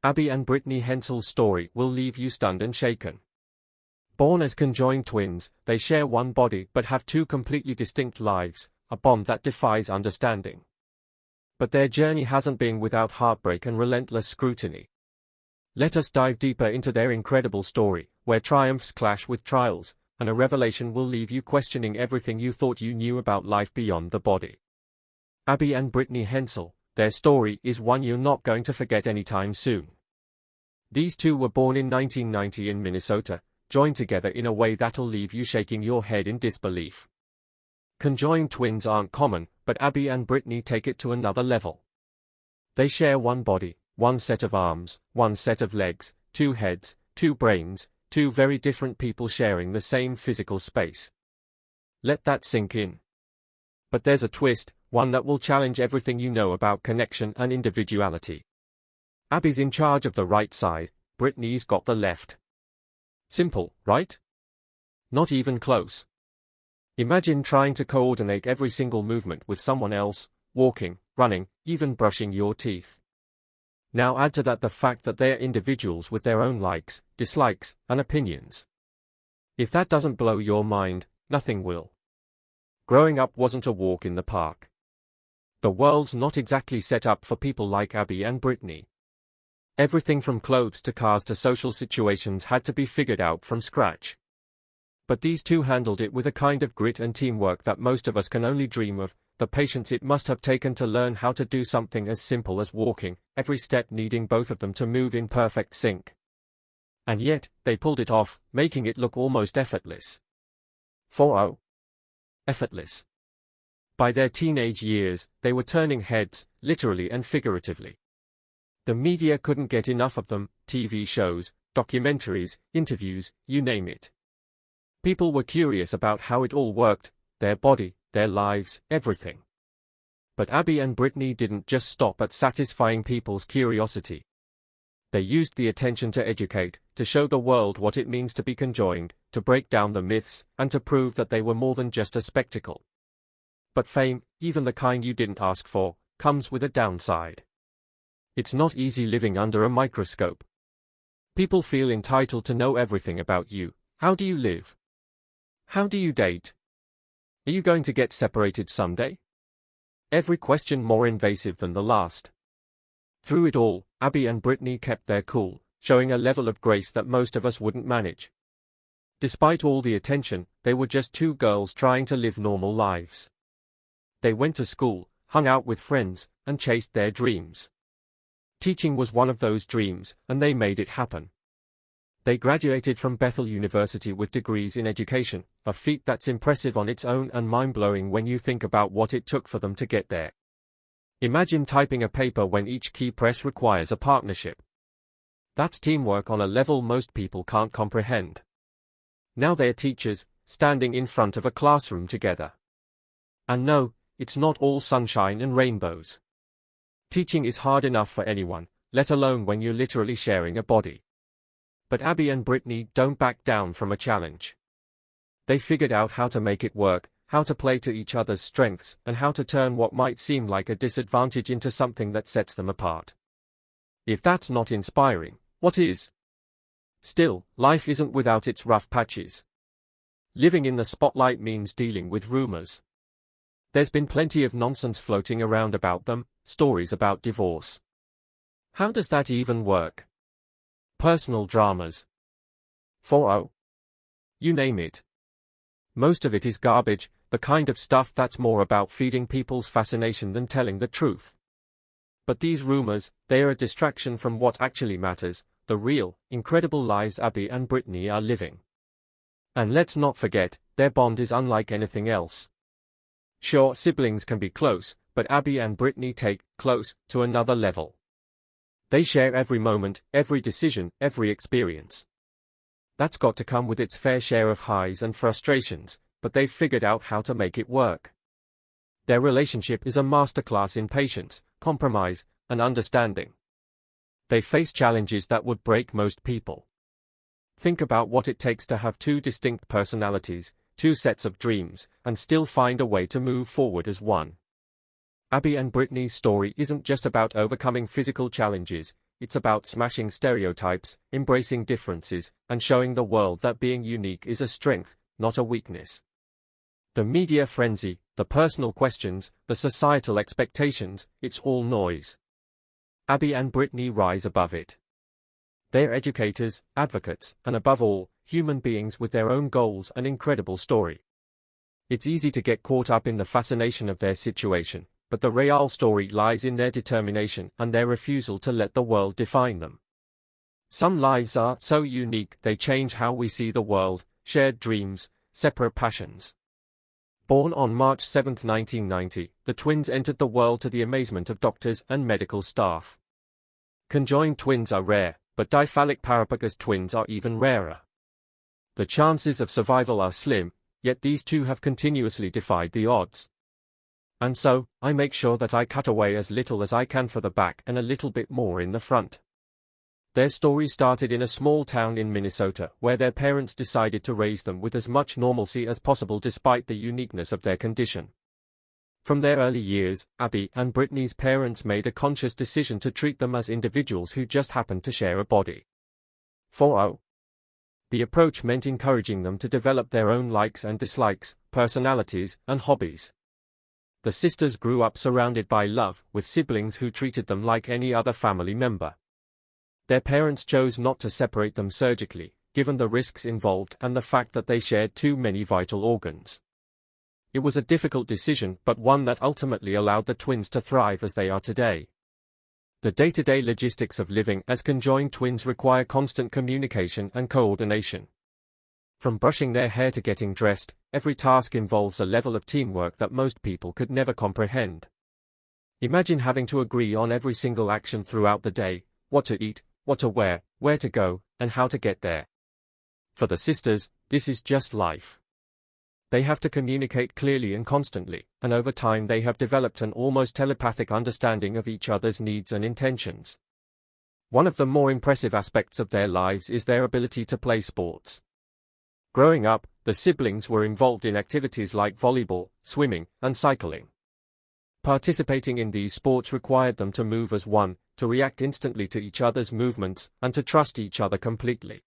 Abby and Brittany Hensel's story will leave you stunned and shaken. Born as conjoined twins, they share one body but have two completely distinct lives, a bond that defies understanding. But their journey hasn't been without heartbreak and relentless scrutiny. Let us dive deeper into their incredible story, where triumphs clash with trials, and a revelation will leave you questioning everything you thought you knew about life beyond the body. Abby and Brittany Hensel, their story is one you're not going to forget anytime soon. These two were born in 1990 in Minnesota, joined together in a way that'll leave you shaking your head in disbelief. Conjoined twins aren't common, but Abby and Brittany take it to another level. They share one body, one set of arms, one set of legs, two heads, two brains, two very different people sharing the same physical space. Let that sink in. But there's a twist, one that will challenge everything you know about connection and individuality. Abby's in charge of the right side, Brittany's got the left. Simple, right? Not even close. Imagine trying to coordinate every single movement with someone else, walking, running, even brushing your teeth. Now add to that the fact that they're individuals with their own likes, dislikes, and opinions. If that doesn't blow your mind, nothing will. Growing up wasn't a walk in the park. The world's not exactly set up for people like Abby and Brittany. Everything from clothes to cars to social situations had to be figured out from scratch. But these two handled it with a kind of grit and teamwork that most of us can only dream of, the patience it must have taken to learn how to do something as simple as walking, every step needing both of them to move in perfect sync. And yet, they pulled it off, making it look almost effortless. 4-0. Effortless. By their teenage years, they were turning heads, literally and figuratively. The media couldn't get enough of them, TV shows, documentaries, interviews, you name it. People were curious about how it all worked, their body, their lives, everything. But Abby and Brittany didn't just stop at satisfying people's curiosity. They used the attention to educate, to show the world what it means to be conjoined, to break down the myths, and to prove that they were more than just a spectacle. But fame, even the kind you didn't ask for, comes with a downside. It's not easy living under a microscope. People feel entitled to know everything about you. How do you live? How do you date? Are you going to get separated someday? Every question more invasive than the last. Through it all, Abby and Brittany kept their cool, showing a level of grace that most of us wouldn't manage. Despite all the attention, they were just two girls trying to live normal lives. They went to school, hung out with friends, and chased their dreams. Teaching was one of those dreams, and they made it happen. They graduated from Bethel University with degrees in education, a feat that's impressive on its own and mind-blowing when you think about what it took for them to get there. Imagine typing a paper when each key press requires a partnership. That's teamwork on a level most people can't comprehend. Now they're teachers, standing in front of a classroom together. And no, it's not all sunshine and rainbows. Teaching is hard enough for anyone, let alone when you're literally sharing a body. But Abby and Brittany don't back down from a challenge. They figured out how to make it work, how to play to each other's strengths, and how to turn what might seem like a disadvantage into something that sets them apart. If that's not inspiring, what is? Still, life isn't without its rough patches. Living in the spotlight means dealing with rumors. There's been plenty of nonsense floating around about them, stories about divorce. How does that even work? Personal dramas. 4-0. You name it. Most of it is garbage, the kind of stuff that's more about feeding people's fascination than telling the truth. But these rumors, they are a distraction from what actually matters, the real, incredible lives Abby and Brittany are living. And let's not forget, their bond is unlike anything else. Sure, siblings can be close, but Abby and Brittany take close to another level. They share every moment, every decision, every experience. That's got to come with its fair share of highs and frustrations, but they've figured out how to make it work. Their relationship is a masterclass in patience, compromise, and understanding. They face challenges that would break most people. Think about what it takes to have two distinct personalities, two sets of dreams, and still find a way to move forward as one. Abby and Brittany's story isn't just about overcoming physical challenges, it's about smashing stereotypes, embracing differences, and showing the world that being unique is a strength, not a weakness. The media frenzy, the personal questions, the societal expectations, it's all noise. Abby and Brittany rise above it. They're educators, advocates, and above all, human beings with their own goals and incredible story. It's easy to get caught up in the fascination of their situation, but the real story lies in their determination and their refusal to let the world define them. Some lives are so unique they change how we see the world, shared dreams, separate passions. Born on March 7, 1990, the twins entered the world to the amazement of doctors and medical staff. Conjoined twins are rare, but diphalic parapagous twins are even rarer. The chances of survival are slim, yet these two have continuously defied the odds. And so, I make sure that I cut away as little as I can for the back and a little bit more in the front. Their story started in a small town in Minnesota, where their parents decided to raise them with as much normalcy as possible despite the uniqueness of their condition. From their early years, Abby and Brittany's parents made a conscious decision to treat them as individuals who just happened to share a body. 4. The approach meant encouraging them to develop their own likes and dislikes, personalities, and hobbies. The sisters grew up surrounded by love, with siblings who treated them like any other family member. Their parents chose not to separate them surgically, given the risks involved and the fact that they shared too many vital organs. It was a difficult decision, but one that ultimately allowed the twins to thrive as they are today. The day-to-day logistics of living as conjoined twins require constant communication and coordination. From brushing their hair to getting dressed, every task involves a level of teamwork that most people could never comprehend. Imagine having to agree on every single action throughout the day: what to eat, what to wear, where to go, and how to get there. For the sisters, this is just life. They have to communicate clearly and constantly, and over time they have developed an almost telepathic understanding of each other's needs and intentions. One of the more impressive aspects of their lives is their ability to play sports. Growing up, the siblings were involved in activities like volleyball, swimming, and cycling. Participating in these sports required them to move as one, to react instantly to each other's movements, and to trust each other completely.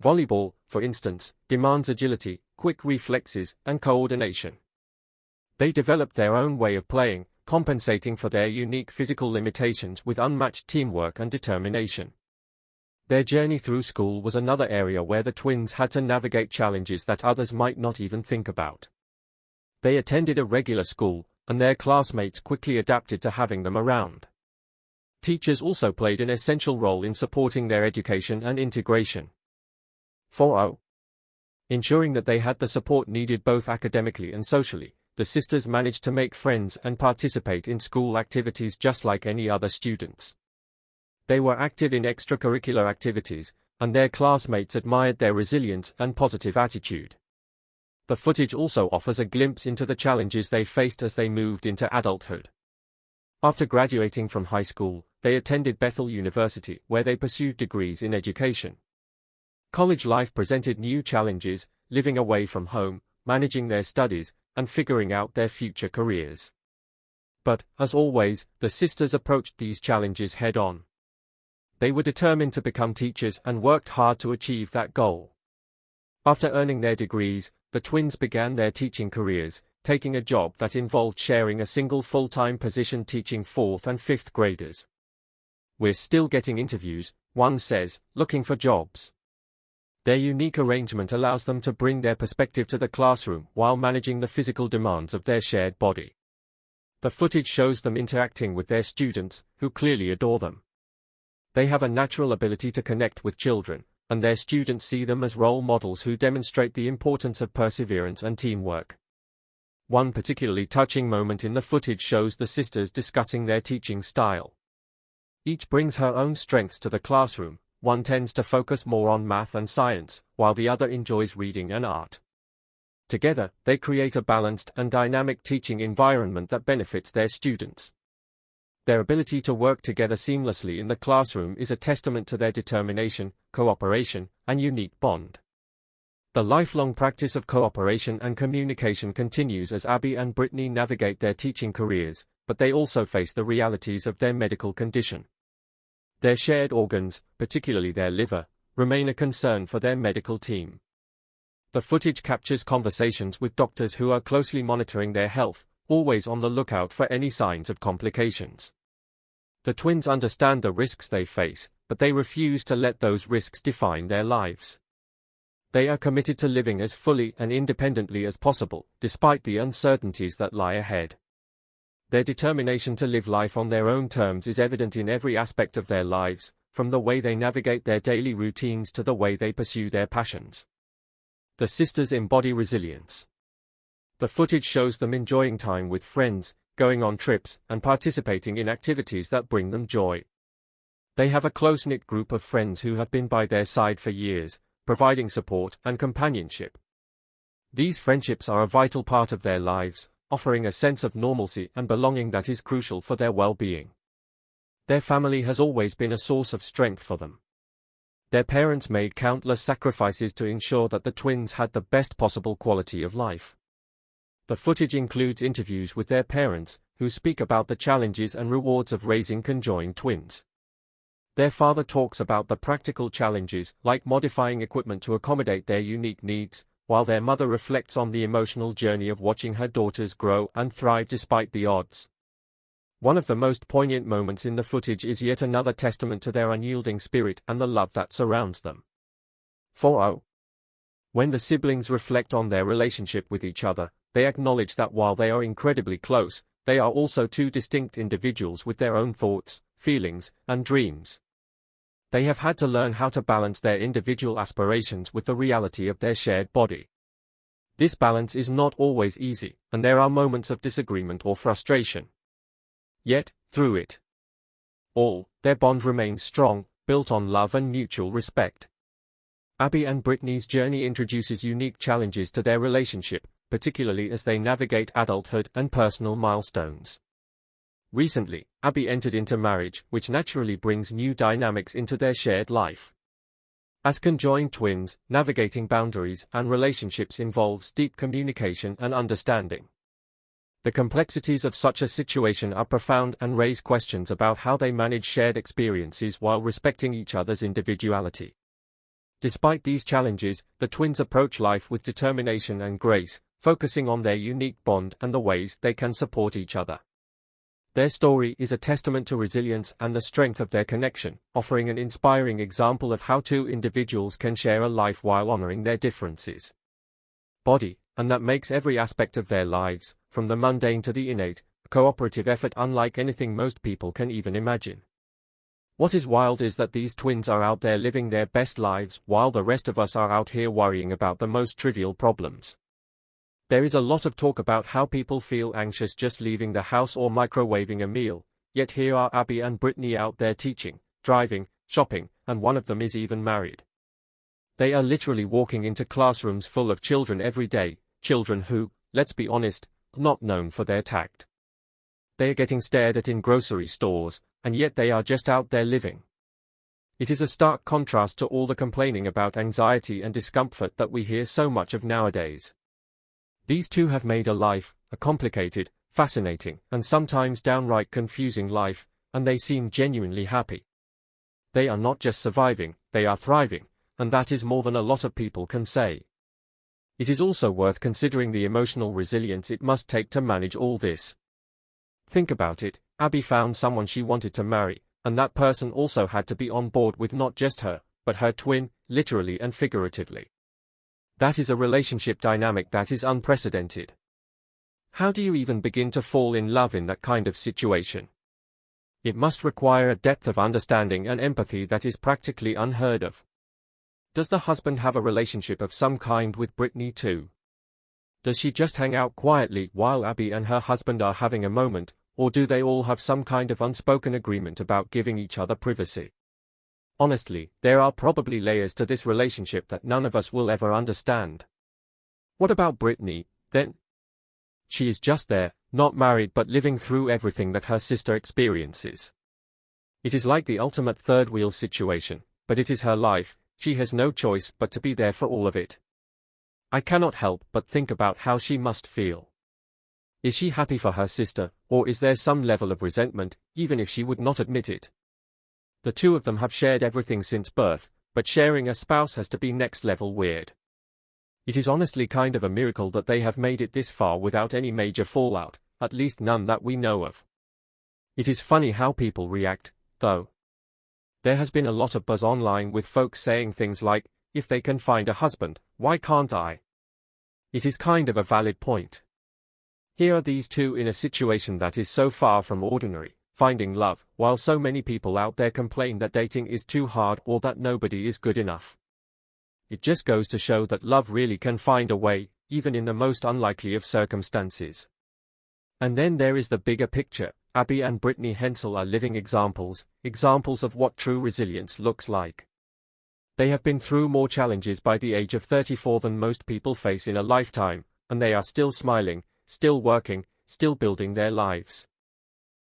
Volleyball, for instance, demands agility, quick reflexes, and coordination. They developed their own way of playing, compensating for their unique physical limitations with unmatched teamwork and determination. Their journey through school was another area where the twins had to navigate challenges that others might not even think about. They attended a regular school, and their classmates quickly adapted to having them around. Teachers also played an essential role in supporting their education and integration. 4. Ensuring that they had the support needed both academically and socially, the sisters managed to make friends and participate in school activities just like any other students. They were active in extracurricular activities, and their classmates admired their resilience and positive attitude. The footage also offers a glimpse into the challenges they faced as they moved into adulthood. After graduating from high school, they attended Bethel University, where they pursued degrees in education. College life presented new challenges, living away from home, managing their studies, and figuring out their future careers. But, as always, the sisters approached these challenges head-on. They were determined to become teachers and worked hard to achieve that goal. After earning their degrees, the twins began their teaching careers, taking a job that involved sharing a single full-time position teaching 4th and 5th graders. "We're still getting interviews," one says, looking for jobs. Their unique arrangement allows them to bring their perspective to the classroom while managing the physical demands of their shared body. The footage shows them interacting with their students, who clearly adore them. They have a natural ability to connect with children, and their students see them as role models who demonstrate the importance of perseverance and teamwork. One particularly touching moment in the footage shows the sisters discussing their teaching style. Each brings her own strengths to the classroom. One tends to focus more on math and science, while the other enjoys reading and art. Together, they create a balanced and dynamic teaching environment that benefits their students. Their ability to work together seamlessly in the classroom is a testament to their determination, cooperation, and unique bond. The lifelong practice of cooperation and communication continues as Abby and Brittany navigate their teaching careers, but they also face the realities of their medical condition. Their shared organs, particularly their liver, remain a concern for their medical team. The footage captures conversations with doctors who are closely monitoring their health, always on the lookout for any signs of complications. The twins understand the risks they face, but they refuse to let those risks define their lives. They are committed to living as fully and independently as possible, despite the uncertainties that lie ahead. Their determination to live life on their own terms is evident in every aspect of their lives, from the way they navigate their daily routines to the way they pursue their passions. The sisters embody resilience. The footage shows them enjoying time with friends, going on trips, and participating in activities that bring them joy. They have a close-knit group of friends who have been by their side for years, providing support and companionship. These friendships are a vital part of their lives, offering a sense of normalcy and belonging that is crucial for their well-being. Their family has always been a source of strength for them. Their parents made countless sacrifices to ensure that the twins had the best possible quality of life. The footage includes interviews with their parents, who speak about the challenges and rewards of raising conjoined twins. Their father talks about the practical challenges, like modifying equipment to accommodate their unique needs, while their mother reflects on the emotional journey of watching her daughters grow and thrive despite the odds. One of the most poignant moments in the footage is yet another testament to their unyielding spirit and the love that surrounds them. 4. When the siblings reflect on their relationship with each other, they acknowledge that while they are incredibly close, they are also two distinct individuals with their own thoughts, feelings, and dreams. They have had to learn how to balance their individual aspirations with the reality of their shared body. This balance is not always easy, and there are moments of disagreement or frustration. Yet, through it all, their bond remains strong, built on love and mutual respect. Abby and Brittany's journey introduces unique challenges to their relationship, particularly as they navigate adulthood and personal milestones. Recently, Abby entered into marriage, which naturally brings new dynamics into their shared life. As conjoined twins, navigating boundaries and relationships involves deep communication and understanding. The complexities of such a situation are profound and raise questions about how they manage shared experiences while respecting each other's individuality. Despite these challenges, the twins approach life with determination and grace, focusing on their unique bond and the ways they can support each other. Their story is a testament to resilience and the strength of their connection, offering an inspiring example of how two individuals can share a life while honoring their differences. Body, and that makes every aspect of their lives, from the mundane to the innate, a cooperative effort unlike anything most people can even imagine. What is wild is that these twins are out there living their best lives while the rest of us are out here worrying about the most trivial problems. There is a lot of talk about how people feel anxious just leaving the house or microwaving a meal, yet here are Abby and Brittany out there teaching, driving, shopping, and one of them is even married. They are literally walking into classrooms full of children every day, children who, let's be honest, are not known for their tact. They are getting stared at in grocery stores, and yet they are just out there living. It is a stark contrast to all the complaining about anxiety and discomfort that we hear so much of nowadays. These two have made a life, a complicated, fascinating, and sometimes downright confusing life, and they seem genuinely happy. They are not just surviving, they are thriving, and that is more than a lot of people can say. It is also worth considering the emotional resilience it must take to manage all this. Think about it, Abby found someone she wanted to marry, and that person also had to be on board with not just her, but her twin, literally and figuratively. That is a relationship dynamic that is unprecedented. How do you even begin to fall in love in that kind of situation? It must require a depth of understanding and empathy that is practically unheard of. Does the husband have a relationship of some kind with Brittany too? Does she just hang out quietly while Abby and her husband are having a moment, or do they all have some kind of unspoken agreement about giving each other privacy? Honestly, there are probably layers to this relationship that none of us will ever understand. What about Brittany, then? She is just there, not married but living through everything that her sister experiences. It is like the ultimate third wheel situation, but it is her life, she has no choice but to be there for all of it. I cannot help but think about how she must feel. Is she happy for her sister, or is there some level of resentment, even if she would not admit it? The two of them have shared everything since birth, but sharing a spouse has to be next level weird. It is honestly kind of a miracle that they have made it this far without any major fallout, at least none that we know of. It is funny how people react, though. There has been a lot of buzz online with folks saying things like, if they can find a husband, why can't I? It is kind of a valid point. Here are these two in a situation that is so far from ordinary, finding love, while so many people out there complain that dating is too hard or that nobody is good enough. It just goes to show that love really can find a way, even in the most unlikely of circumstances. And then there is the bigger picture. Abby and Brittany Hensel are living examples of what true resilience looks like. They have been through more challenges by the age of 34 than most people face in a lifetime, and they are still smiling, still working, still building their lives.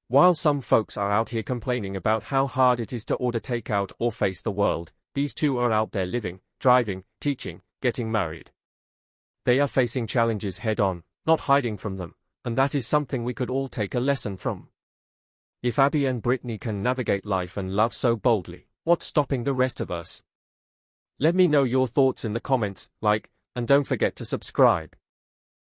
While some folks are out here complaining about how hard it is to order takeout or face the world, these two are out there living, driving, teaching, getting married. They are facing challenges head-on, not hiding from them, and that is something we could all take a lesson from. If Abby and Brittany can navigate life and love so boldly, what's stopping the rest of us? Let me know your thoughts in the comments, like, and don't forget to subscribe.